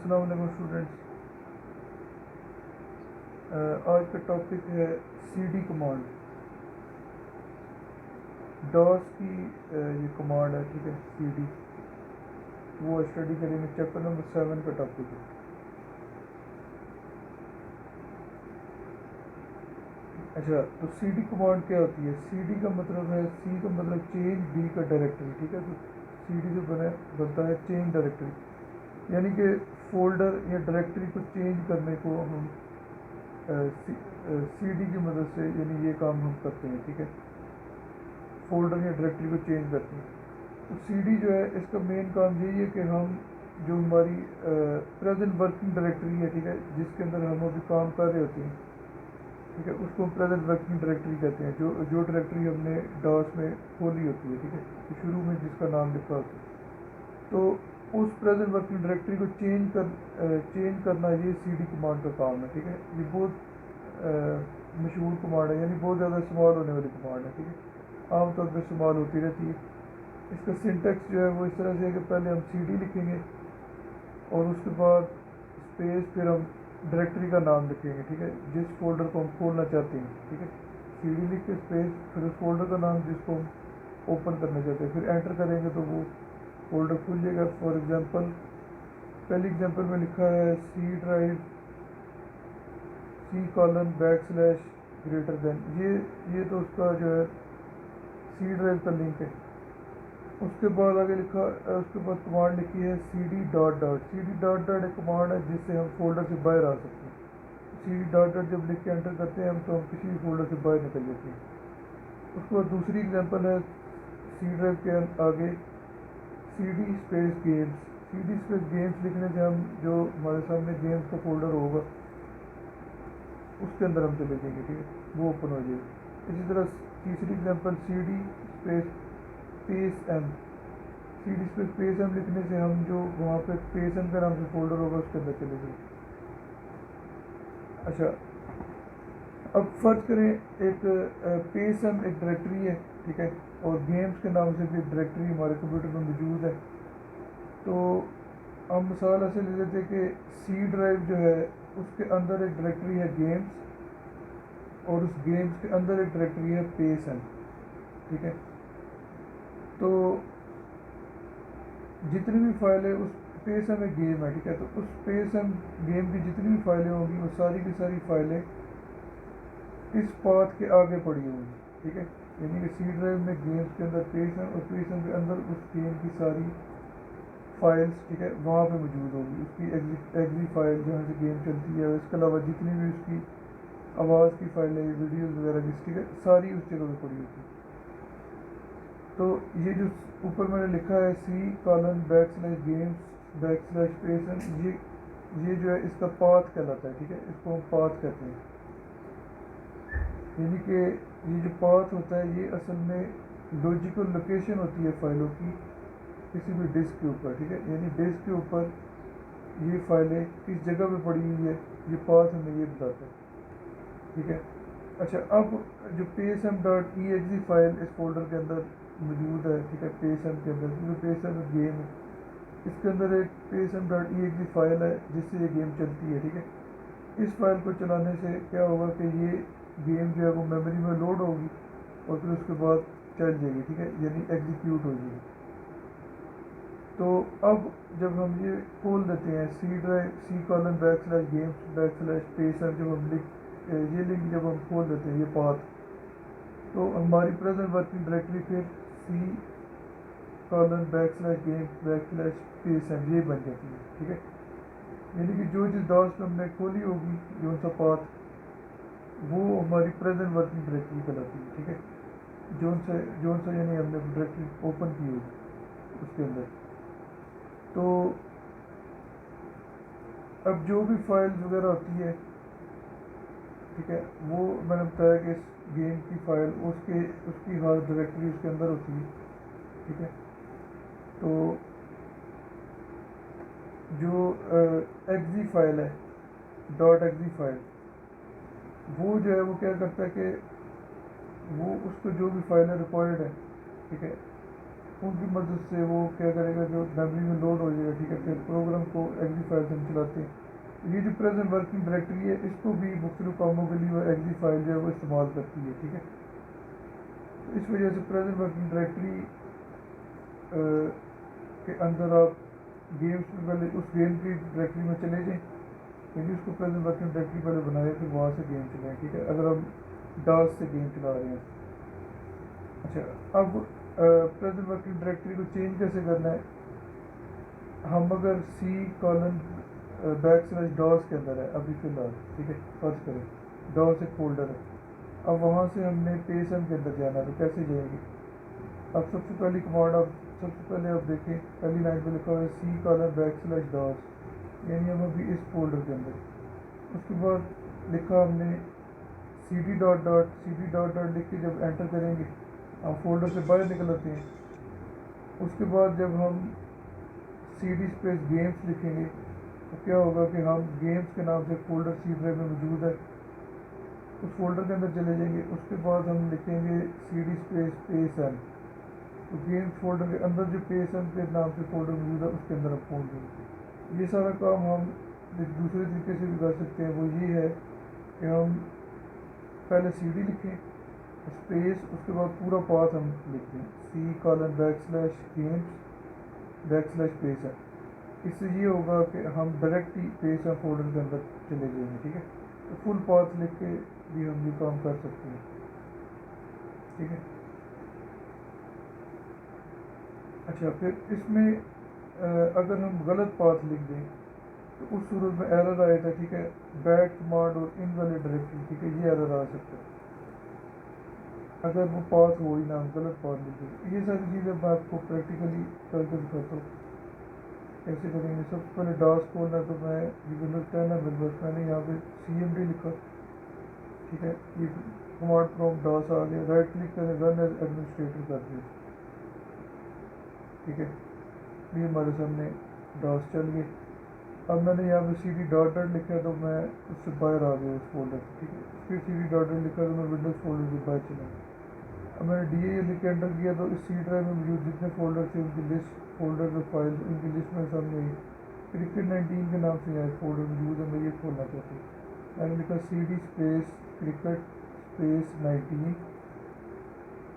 السلام علیکم اسٹوڈنٹس. آج کا ٹاپک ہے سی ڈی کمانڈ. ڈاس کی یہ کمانڈ ہے, ٹھیک ہے, سی ڈی. وہ اسٹڈی کریں گے, چیپٹر نمبر 7 کا ٹاپک ہے. اچھا, تو سی ڈی کمانڈ کیا ہوتی ہے؟ سی ڈی کا مطلب ہے, سی کا مطلب چینج, ڈی کا ڈائریکٹری, ٹھیک ہے. تو سی ڈی سے بنتا ہے چینج ڈائریکٹری, یعنی کہ فولڈر یا ڈائریکٹری کو چینج کرنے کو ہم سی ڈی کی مدد سے, یعنی یہ کام ہم کرتے ہیں, ٹھیک ہے. فولڈر یا ڈائریکٹری کو چینج کرتے ہیں. تو سی ڈی جو ہے, اس کا مین کام یہی ہے کہ ہم جو ہماری پریزنٹ ورکنگ ڈائریکٹری ہے, ٹھیک ہے, جس کے اندر ہم ابھی کام کر رہے ہوتے ہیں, ٹھیک ہے, اس کو ہم پریزنٹ ورکنگ ڈائریکٹری کہتے ہیں. جو ڈائریکٹری ہم نے ڈاس میں کھولی ہوتی ہے, ٹھیک ہے, شروع میں جس کا نام لکھا ہوتا ہے, تو اس پریزنٹ ورکنگ ڈائریکٹری کو چینج کرنا, یہ سی ڈی کمانڈ کا کام ہے, ٹھیک ہے. یہ بہت مشہور کمانڈ ہے, یعنی بہت زیادہ استعمال ہونے والی کمانڈ ہے, ٹھیک ہے, عام طور پہ استعمال ہوتی رہتی ہے. اس کا سنٹیکس جو ہے وہ اس طرح سے ہے کہ پہلے ہم سی ڈی لکھیں گے اور اس کے بعد اسپیس, پھر ہم ڈائریکٹری کا نام لکھیں گے, ٹھیک ہے, جس فولڈر کو ہم کھولنا چاہتے ہیں, ٹھیک ہے. سی ڈی لکھ کے اسپیس, پھر اس فولڈر کا نام جس کو ہم اوپن کرنا چاہتے ہیں, پھر انٹر کریں گے تو وہ فولڈر کھل جائے گا. فار ایگزامپل, پہلی ایگزامپل میں لکھا ہے سی ڈرائیو C:\\, یہ تو اس کا جو ہے سی ڈرائیو کا لنک ہے. اس کے بعد آگے لکھا, اس کے بعد کمانڈ لکھی ہے C D dot dot. C D dot dot ایک کمانڈ ہے جس سے ہم فولڈر سے باہر آ سکتے ہیں. سی ڈی ڈاٹ ڈاٹ جب لکھ کے انٹر کرتے ہیں ہم, تو ہم کسی بھی فولڈر سے باہر نکل جاتے ہیں. اس کے بعد دوسری ایگزامپل ہے سی ڈرائیو کے آگے C D space games. C D space games لکھنے سے ہم, جو ہمارے سامنے گیمس کا فولڈر ہوگا اس کے اندر ہم چلے جائیں گے, ٹھیک ہے, وہ اوپن ہو جائے گا. اسی طرح تیسری ایگزامپل سی ڈی اسپیس پیس ایم. سی ڈی اسپیس پیس ایم لکھنے سے ہم, جو وہاں پہ پیس ایم کا نام سے فولڈر ہوگا اس کے اندر چلے جائیں گے. اچھا, اب فرض کریں ایک پیس ایم ایک ڈائریکٹری ہے, ٹھیک ہے, اور گیمس کے نام سے بھی ایک ڈائریکٹری ہمارے کمپیوٹر میں موجود ہے. تو ہم مثال ایسے لے لیتے کہ سی ڈرائیو جو ہے اس کے اندر ایک ڈائریکٹری ہے گیمس, اور اس گیمس کے اندر ایک ڈائریکٹری ہے پیس ایم, ٹھیک ہے. تو جتنی بھی فائلیں, اس پیس ایم ایک گیم ہے, ٹھیک ہے, تو اس پیس ایم گیم کی جتنی بھی فائلیں ہوں گی وہ ساری کی ساری فائلیں اس پاتھ کے آگے پڑی ہوں گی, ٹھیک ہے. یعنی کہ سی ڈرائیو میں گیمس کے اندر پیس ایم, اور پیس ایم کے اندر اس گیم کی ساری فائلس, ٹھیک ہے, وہاں پہ موجود ہوگی. اس کی ایگزی فائل جہاں سے گیم چلتی ہے, اس کے علاوہ جتنی بھی اس کی آواز کی فائلیں, ویڈیوز وغیرہ کی, ٹھیک ہے, ساری اس جگہ پہ پڑی ہوتی ہے. تو یہ جو اوپر میں نے لکھا ہے C:\\games\پیس ایم, یہ جو ہے اس کا پاتھ کہلاتا ہے, ٹھیک ہے, اس کو ہم پاتھ کہتے ہیں. یعنی کہ یہ جو پاتھ ہوتا ہے یہ اصل میں لاجیکل لوکیشن ہوتی ہے فائلوں کی کسی بھی ڈسک کے اوپر, ٹھیک ہے. یعنی ڈسک کے اوپر یہ فائلیں کس جگہ پہ پڑی ہوئی ہے, یہ پاتھ ہمیں یہ بتاتا ہے, ٹھیک ہے. اچھا, اب جو PES M dot E exe file اس فولڈر کے اندر موجود ہے, ٹھیک ہے, پیس ایم کے اندر, کیونکہ پیس ایم ایک گیم ہے, اس کے اندر ایک PES M dot E exe file ہے جس سے یہ گیم چلتی ہے, ٹھیک ہے. اس فائل کو چلانے سے کیا ہوگا کہ یہ گیم جو ہے وہ میموری میں لوڈ ہوگی اور پھر اس کے بعد چل جائے گی, ٹھیک ہے, یعنی ایگزیکیوٹ ہو جائے گی. تو اب جب ہم یہ کھول دیتے ہیں C:\\games\پیس ایم, جب ہم یہ لنک جب ہم کھول دیتے ہیں, یہ پاتھ, تو ہماری پریزنٹ ورکنگ ڈائریکٹری پھر C:\\games\پیس ایم یہ بن جاتی ہے, ٹھیک ہے. یعنی کہ جو جس ڈاس پہ ہم نے کھولی ہوگی جو سا پاتھ, وہ ہماری پریزنٹ ورکنگ ڈائریکٹری کہلاتی ہے, ٹھیک ہے. جون سا یعنی ہم نے ڈائریکٹری اوپن کی ہوگی اس کے اندر. تو اب جو بھی فائلز وغیرہ ہوتی ہے, ٹھیک ہے, وہ میں نے بتایا کہ اس گیم کی فائل اس کی ہر ڈائریکٹری اس کے اندر ہوتی ہے, ٹھیک ہے. تو جو ایگزی فائل ہے, ڈاٹ ایگزی فائل, وہ جو ہے وہ کیا کرتا ہے کہ وہ اس کو جو بھی فائلیں ریکوائرڈ ہے, ٹھیک ہے, ان کی مدد سے وہ کیا کرے گا، جو میموری میں لوڈ ہو جائے گا، ٹھیک ہے، پھر پروگرام کو ایگزی فائل سے ہم چلاتے ہیں۔ یہ جو پریزنٹ ورکنگ ڈائریکٹری ہے، اس کو بھی مختلف کاموں کے لیے وہ ایگزی فائل جو ہے وہ استعمال کرتی ہے، ٹھیک ہے۔ تو اس وجہ سے پریزنٹ ورکنگ ڈائریکٹری کے اندر آپ گیمس میں پہلے اس گیم کی ڈائریکٹری میں چلے جائیں، یعنی اس کو پریزنٹ ورکنگ ڈائریکٹری پہلے بنائے، پھر وہاں سے گیم چلائیں، ٹھیک ہے، اگر ہم ڈاس سے گیم چلا رہے ہیں۔ اچھا، اب پریزنٹ ورکنگ ڈائریکٹری کو چینج کیسے کرنا ہے؟ ہم اگر C:\ڈاس کے اندر ہے ابھی فی الحال، ٹھیک ہے، فرض کریں ڈاس ایک فولڈر ہے، اب وہاں سے ہم نے پیسم کے اندر جانا ہے، تو کیسے جائیں گے؟ اب سب سے پہلی کمانڈ، سب سے پہلے آپ دیکھیں پہلی لائن پہ لکھا ہوا ہے C:\ڈاس، یعنی ہم ابھی اس فولڈر کے اندر، اس کے بعد لکھا ہم نے cd:\cd:\, لکھ کے جب انٹر کریں گے ہم فولڈر سے باہر نکل آتے ہیں۔ اس کے بعد جب ہم CD:\گیمس لکھیں گے تو کیا ہوگا کہ ہم گیمس کے نام سے فولڈر سی ڈرائیو میں موجود ہے، اس فولڈر کے اندر چلے جائیں گے۔ اس کے بعد ہم لکھیں گے CD:\PaySM، تو گیمس فولڈر کے اندر جو PaySM کے نام سے فولڈر موجود ہے اس کے اندر ہم پہنچ گئے۔ یہ سارا کام ہم ایک دوسرے طریقے سے بھی کر سکتے ہیں، وہ یہ ہے کہ ہم پہلے CD لکھیں اسپیس، اس کے بعد پورا پاتھ ہم لکھ دیں C:\games\PaySM۔ اس سے یہ ہوگا کہ ہم ڈائریکٹ ہی PaySM فولڈر کے اندر چلے جائیں گے، ٹھیک ہے، تو فل پاتھ لکھ کے بھی ہم یہ کام کر سکتے ہیں، ٹھیک ہے۔ اچھا، پھر اس میں اگر ہم غلط پاتھ لکھ دیں تو اس صورت میں ایرر آئے گا، ٹھیک ہے، بیڈ کمانڈ اور انویلڈ ڈائریکٹری، ٹھیک ہے، یہ ایرر آ سکتا ہے اگر وہ پاتھ ہو ہی نہ، ہم غلط پاتھ لکھ دیں۔ یہ ساری چیزیں میں آپ کو پریکٹیکلی کر کے دکھاتا ہوں کیسے کریں گے۔ سب سے پہلے ڈاس کھولنا ہے، تو میں یہ ونڈوز 10 ہے میرے پاس، میں نے یہاں پہ CMD لکھا، ٹھیک ہے، یہ کمانڈ پرومپٹ ڈاس آ گیا، رائٹ کلک کریں، رن ایز ایڈمنسٹریٹر کر دیں، ٹھیک ہے، یہ ہمارے سامنے ڈاس چل گئے۔ اب میں نے یہاں پہ CD:\. لکھا ہے تو میں اس سے باہر آ گیا اس فولڈر سے، ٹھیک ہے، پھر CD:\. لکھا تو میں ونڈوز فولڈر سے باہر چلا گیا۔ اب میں نے DA لکھ کے انٹر کیا تو اس C ڈرائیو میں موجود جتنے فولڈر تھے ان کی لسٹ، فولڈر میں فائل، ان کی لسٹ میں سامنے آئی۔ کرکٹ 19 کے نام سے یہاں ایک فولڈر موجود ہے، میں یہ کھولنا چاہتا ہوں۔ میں نے لکھا CD:\cricket_19،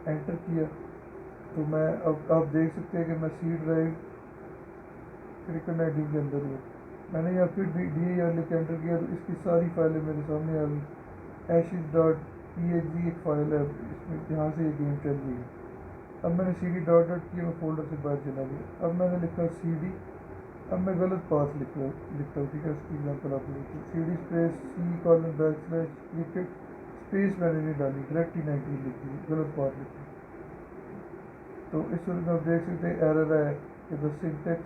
انٹر کیا تو میں اب آپ دیکھ سکتے ہیں کہ میں C ڈرائیو کرکٹ 19 کے اندر ہوں۔ میں نے یہاں پھر DA لکھ کے انٹر کیا تو اس کی ساری فائلیں میرے سامنے آ گئی۔ ashes.exe ایک فائل ہے، اس میں یہاں سے یہ گیم چل رہی ہے۔ اب میں نے CD:\. کیا، میں فولڈر سے باہر چلا گیا۔ اب میں نے لکھا CD، اب میں غلط پاتھ لکھتا ہوں، ٹھیک ہے، اس کی ایگزامپل آپ لکھیں CD:\C:\cricket اسپیس میں نے نہیں ڈالی، ڈائریکٹ ہی 19 لکھ دی، غلط پاتھ لکھی۔ تو اس صورت میں آپ دیکھ سکتے ہیں ایرر ہے کہ the syntax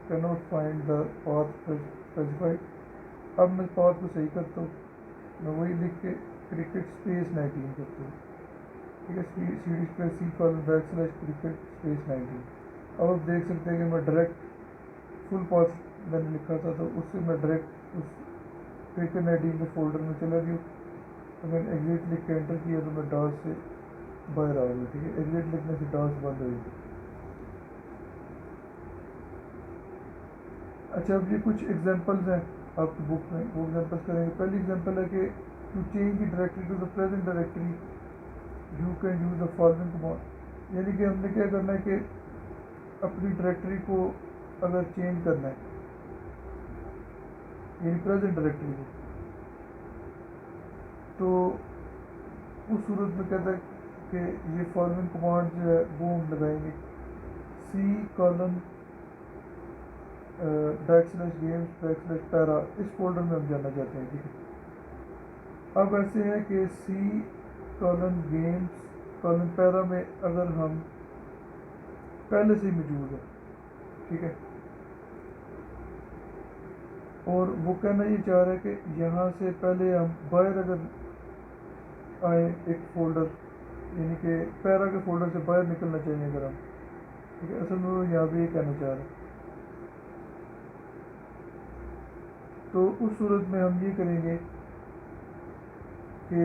cannot find the path specified۔ اب میں پاتھ کو صحیح کرتا ہوں، میں وہی لکھ کے cricket_19 کرتا ہوں، ٹھیک ہے، CD:\C:\cricket_19۔ اب آپ دیکھ سکتے ہیں کہ میں ڈائریکٹ فل پاتھ میں نے لکھا تھا تو اس سے میں ڈائریکٹ اس کرکٹ 19 کے فولڈر میں چلا گیا۔ تو میں نے ایگزٹ لکھ کے انٹر کیا تو میں ڈاس سے باہر آ گیا، ٹھیک ہے، ایگزٹ لکھنے سے ڈاس بند ہوئی۔ اچھا، اب یہ کچھ ایگزامپلز ہیں آپ کی بک میں، وہ ایگزامپلس کریں گے۔ پہلی ایگزامپل ہے کہ to change the directory to the present directory you can use the following command, یعنی کہ ہم نے کیا کرنا ہے کہ اپنی ڈائریکٹری کو اگر چینج کرنا ہے، یعنی پریزنٹ ڈائریکٹری کو، تو اس صورت میں کہتا ہے کہ یہ فالوئنگ کمانڈ جو ہے وہ ہم لگائیں گے C:\games\para، اس فولڈر میں ہم جانا چاہتے ہیں، ٹھیک ہے۔ اب ایسے ہے کہ C:\games\para میں اگر ہم پہلے سے ہی موجود ہے، ٹھیک ہے، اور وہ کہنا یہ چاہ رہا ہے کہ یہاں سے پہلے ہم باہر اگر آئیں ایک فولڈر، یعنی کہ پیرا کے فولڈر سے باہر نکلنا چاہیے اگر ہم، ٹھیک ہے، اصل میں وہ یہاں بھی یہ کہنا چاہ رہے ہیں۔ تو اس صورت میں ہم یہ کریں گے کہ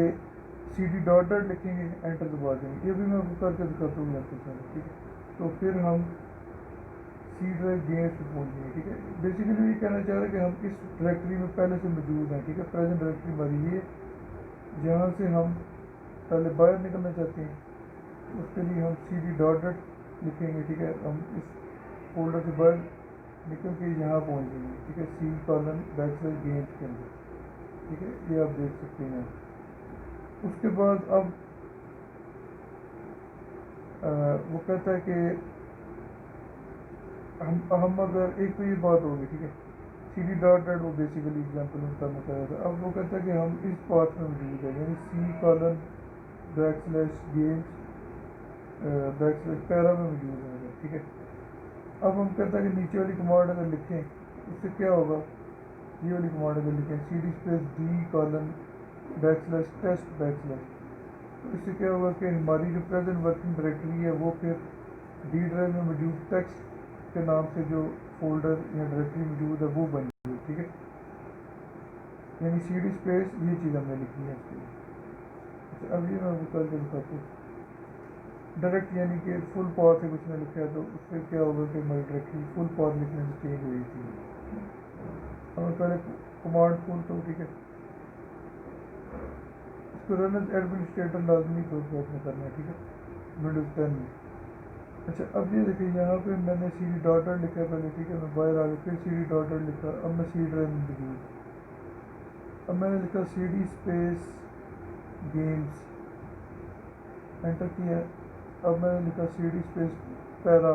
CD:\. لکھیں گے، انٹر دبا دیں گے، یہ بھی میں آپ کو کر کے دکھاتا ہوں آپ کے ساتھ، ٹھیک ہے۔ تو پھر ہم سی ڈرائیو گیمس پہ پہنچ جائیں گے. ٹھیک ہے, بیسیکلی یہ کہنا چاہ رہا ہے کہ ہم اس ڈائریکٹری میں پہلے سے موجود ہیں. ٹھیک ہے, پریزنٹ ڈائریکٹری ہماری یہ ہے جہاں سے ہم پہلے باہر نکلنا چاہتے ہیں. اس کے لیے ہم سی ڈی ڈاٹ ڈاٹ لکھیں گے. ٹھیک ہے, ہم اس فولڈر سے باہر نکل کے یہاں پہنچ جائیں گے. ٹھیک ہے, سی کالن بیک سلیش گیمس کے اندر. ٹھیک ہے, یہ آپ دیکھ سکتے ہیں. اس کے بعد اب وہ کہتا ہے کہ ہم اگر ایک تو یہ بات ہوگی. ٹھیک ہے, سی ڈی ڈاٹ ڈاٹ وہ بیسیکلی ایگزامپل ان کا بتایا تھا. اب وہ کہتا ہے کہ ہم اس پاتھ میں موجود ہیں, یعنی C colon back slash games back slash پیرا میں موجود ہیں. ٹھیک ہے, اب ہم کہتا ہے کہ نیچے والی کمانڈ اگر لکھیں اس سے کیا ہوگا. یہ والی کمانڈ اگر لکھیں C D space D colon back slash test backslash, تو اس سے کیا ہوگا کہ ہماری جو پریزنٹ ورکنگ ڈائریکٹری ہے وہ پھر ڈی ڈرائیو میں موجود ٹیکسٹ کے نام سے جو فولڈر یا ڈائریکٹری موجود ہے وہ بن جائے گی. ٹھیک ہے, یعنی سی ڈی اسپیس یہ چیز ہم نے لکھی ہے اس کے لیے. اچھا, اب یہ میں کر کے دکھاتا ہوں. ڈائریکٹ یعنی کہ فل پاتھ ہے کچھ نے لکھا ہے تو اس سے کیا ہوگا کہ ہماری ڈائریکٹری فل پاتھ لکھنے سے چینج ہوئی تھی. ہمیں پہلے کمانڈ کھولتا ہوں. ٹھیک ہے, اس کو رن ایز ایڈمنسٹریٹر لازمی طور پہ آپ نے کرنا ہے. ٹھیک ہے, ونڈوز 10 میں. اچھا, اب یہ دیکھیں یہاں پہ میں نے سی ڈی ڈاٹ ڈاٹ لکھا ہے پہلے. ٹھیک ہے, میں باہر آ گیا, پھر سی ڈی ڈاٹ ڈاٹ لکھا. اب میں سی ڈرائیو میں موجود. اب میں نے لکھا C D space games, enter کیا. اب میں نے لکھا سی ڈی اسپیس پیرا.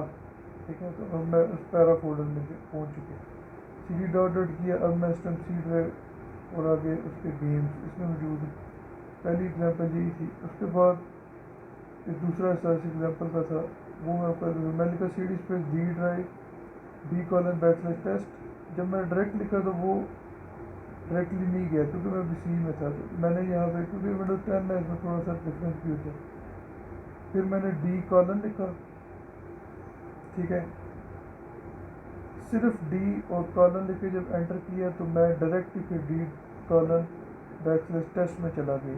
ٹھیک ہے, تو اب میں اس پیرا فولڈر میں پہنچ چکے. سی ڈی ڈاٹ ڈاٹ کیا. اب میں اس ٹائم سی ڈرائیو اور آگے اس کے گیمس اس میں موجود ہے. پہلی ایگزامپل یہی تھی. اس کے بعد ایک دوسرا حصہ اس ایگزامپل کا تھا, وہ میں لکھا C D space D drive D colon back slash test. جب میں ڈائریکٹ لکھا تو وہ ڈائریکٹلی نہیں گیا کیونکہ میں ابھی سی میں تھا. تو میں نے یہاں پہ کیونکہ ونڈوز 10 ہے اس میں تھوڑا سا ڈفرینس بھی ہوتا ہے. پھر میں نے ڈی کالن لکھا. ٹھیک ہے, صرف ڈی اور کالن لکھ کے جب انٹر کیا تو میں ڈائریکٹ پھر D colon back slash test میں چلا گیا.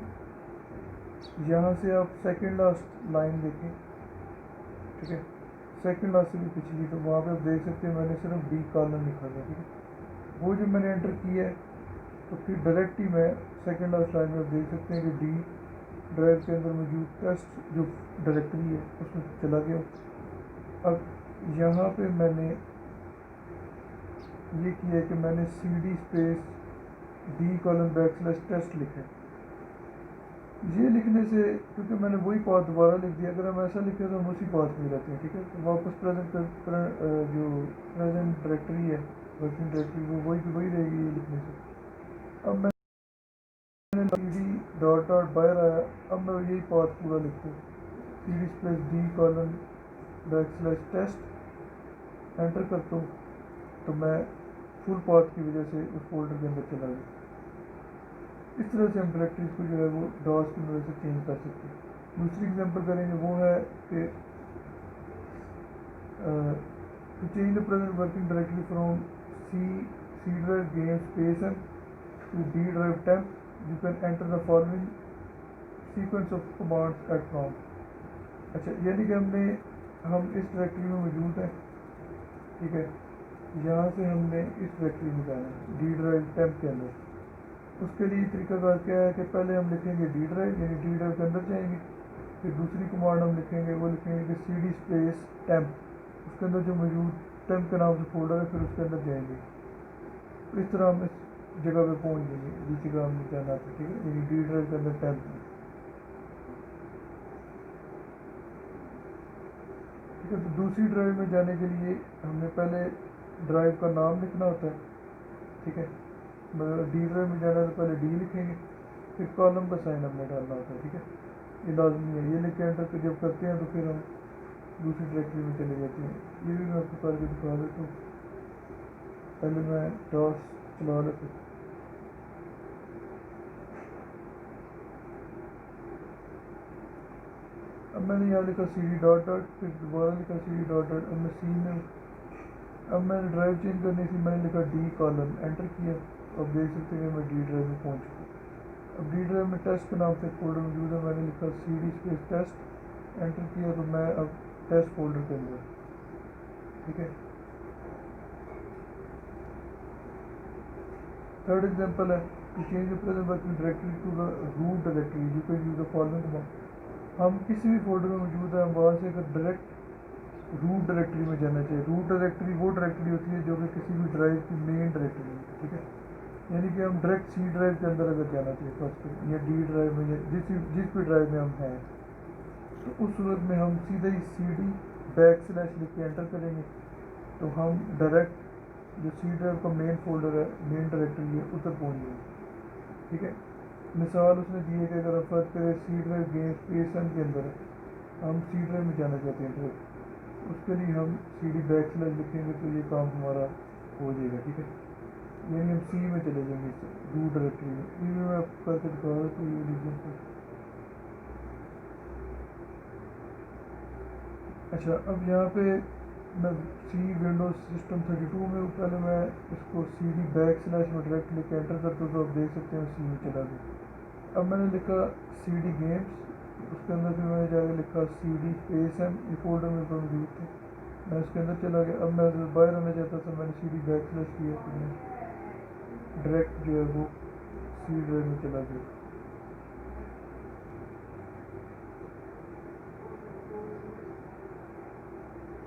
یہاں سے آپ سیکنڈ لاسٹ لائن دیکھیں. ٹھیک ہے, سیکنڈ لاسٹ سے بھی پچھلی, تو وہاں پہ آپ دیکھ سکتے ہیں میں نے صرف ڈی کالن لکھا تھا. ٹھیک ہے, وہ جو میں نے انٹر کیا ہے تو پھر ڈائریکٹ ہی میں سیکنڈ لاسٹ لائن میں آپ دیکھ سکتے ہیں کہ ڈی ڈرائیو کے اندر موجود ٹیسٹ جو ڈائریکٹری ہے اس میں چلا گیا. اب یہاں پہ میں نے یہ کیا ہے کہ میں نے C D space D colon back slash test لکھا ہے. یہ لکھنے سے کیونکہ میں نے وہی پاتھ دوبارہ لکھ دیا. اگر ہم ایسا لکھیں تو ہم اسی پاتھ میں رہتے ہیں. ٹھیک ہے, تو واپس جو پریزنٹ ڈائریکٹری ہے ورکنگ ڈائریکٹری وہ وہی رہے گی یہ لکھنے سے. اب میں سی ڈی ڈاٹ ڈاٹ باہر آیا. اب میں یہی پاتھ پورا لکھتا ہوں, C D space D colon back slash test enter کرتا ہوں تو میں فل پاتھ کی وجہ سے اس فولڈر کے اندر چلا گیا. اس طرح سے ہم ڈائریکٹریز کو جو ہے وہ ڈاس کی مدد سے چینج کر سکتے ہیں. دوسری ایگزامپل کریں گے وہ ہے کہ to change the present working directory from C drive game space to D drive temp you can enter the following sequence of commands at prompt. اچھا, یعنی کہ ہم اس ڈائریکٹری میں موجود ہیں. ٹھیک ہے, یہاں سے ہم نے اس ڈائریکٹری میں جانا ہے ڈی ڈرائیو ٹیمپ کے اندر. اس کے لیے طریقہ کار کیا ہے کہ پہلے ہم لکھیں گے ڈی ڈرائیو, یعنی ڈی ڈرائیو کے اندر جائیں گے. پھر دوسری کمانڈ ہم لکھیں گے, وہ لکھیں گے کہ سی ڈی اسپیس ٹیمپ, اس کے اندر جو موجود ٹیمپ کے نام سے فولڈر ہے پھر اس کے اندر جائیں گے. تو اس طرح ہم اس جگہ پہ پہنچ جائیں گے جس جگہ ہم نے جانا تھا. ٹھیک ہے, یعنی ڈی ڈرائیو کے اندر ٹیمپ میں. ٹھیک ہے, تو دوسری ڈرائیو میں جانے کے لیے ہم نے پہلے ڈرائیو کا نام لکھنا ہوتا ہے. ٹھیک ہے, ڈی ڈرائیو میں جانا ہے تو پہلے ڈی لکھیں گے, پھر کالم کا سائن ہم نے ڈالنا ہوتا ہے. ٹھیک ہے, یہ لازمی ہے. یہ لکھ کے انٹر جب کرتے ہیں تو پھر ہم دوسری ڈائریکٹری میں چلے جاتے ہیں. یہ بھی میں آپ کو کر کے دکھا دیتا ہوں. پہلے میں ڈاس چلا لیتا ہوں. اب میں نے یہاں لکھا سی ڈی ڈاٹ ڈاٹ, پھر دوبارہ لکھا سی ڈی ڈاٹ ڈاٹ. اب میں سی میں, اب میں نے ڈرائیو چینج کرنی تھی, میں نے لکھا ڈی کالن انٹر کیا. اب دیکھ سکتے ہیں کہ میں ڈی ڈرائیو میں پہنچ چکا. اب ڈی ڈرائیو میں ٹیسٹ کے نام سے فولڈر موجود ہے. میں نے لکھا C D space test enter کیا تو میں اب ٹیسٹ فولڈر کے اندر. ٹھیک ہے. تھرڈ ایگزامپل ہے to change the present working directory to the root directory you can use the following command. ہم کسی بھی فولڈر میں موجود ہے ہم وہاں سے اگر ڈائریکٹ روٹ ڈائریکٹری میں جانا چاہیے. روٹ ڈائریکٹری وہ ڈائریکٹری ہوتی ہے جو کہ کسی بھی ڈرائیو کی مین ڈائریکٹری ہوتی ہے. ٹھیک ہے. یعنی کہ ہم ڈائریکٹ سی ڈرائیو کے اندر اگر جانا چاہیے فرسٹ یا ڈی ڈرائیو میں یا جس بھی ڈرائیو میں ہم ہیں تو اس صورت میں ہم سیدھا ہی سی ڈی بیک سلیش لکھ کے انٹر کریں گے تو ہم ڈائریکٹ جو سی ڈرائیو کا مین فولڈر ہے مین ڈائریکٹری ہے ادھر پہنچ جائے گی. ٹھیک ہے. مثال اس نے دی ہے کہ اگر ہم فرض کریں C drive game space M کے اندر ہے ہم سی ڈرائیو میں جانا چاہتے ہیں ڈائریکٹ اس کے لیے ہم سی ڈی بیک سلیش لکھیں گے تو یہ کام ہمارا ہو جائے گا. ٹھیک ہے. یعنی ہم سی میں چلے جائیں گے روٹ ڈائریکٹری میں. سی میں آپ کر کے دکھا رہا تو یہ ایگزامپل. اچھا اب یہاں پہ میں سی ونڈوز سسٹم 32 میں پہلے میں اس کو سی ڈی بیک سلیش میں ڈائریکٹ لے کے انٹر کرتا ہوں تو آپ دیکھ سکتے ہیں سی میں چلا گیا. اب میں نے لکھا سی ڈی گیمس اس کے اندر بھی میں نے جا کے لکھا سی ڈی اسپیس ایم یہ فولڈر میں موجود تھے میں اس کے اندر چلا گیا. اب میں باہر آنا چاہتا تھا میں نے سی ڈی بیک سلیش کیا تو میں ڈائریکٹ جو ہے وہ سی ڈرائیو میں چلا گیا.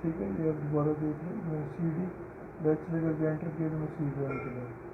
ٹھیک ہے. یہ آپ دوبارہ دیکھ لیں میں سی ڈی بیک سلیش کر کے انٹر کیا تو میں سی ڈرائیو میں چلا گیا.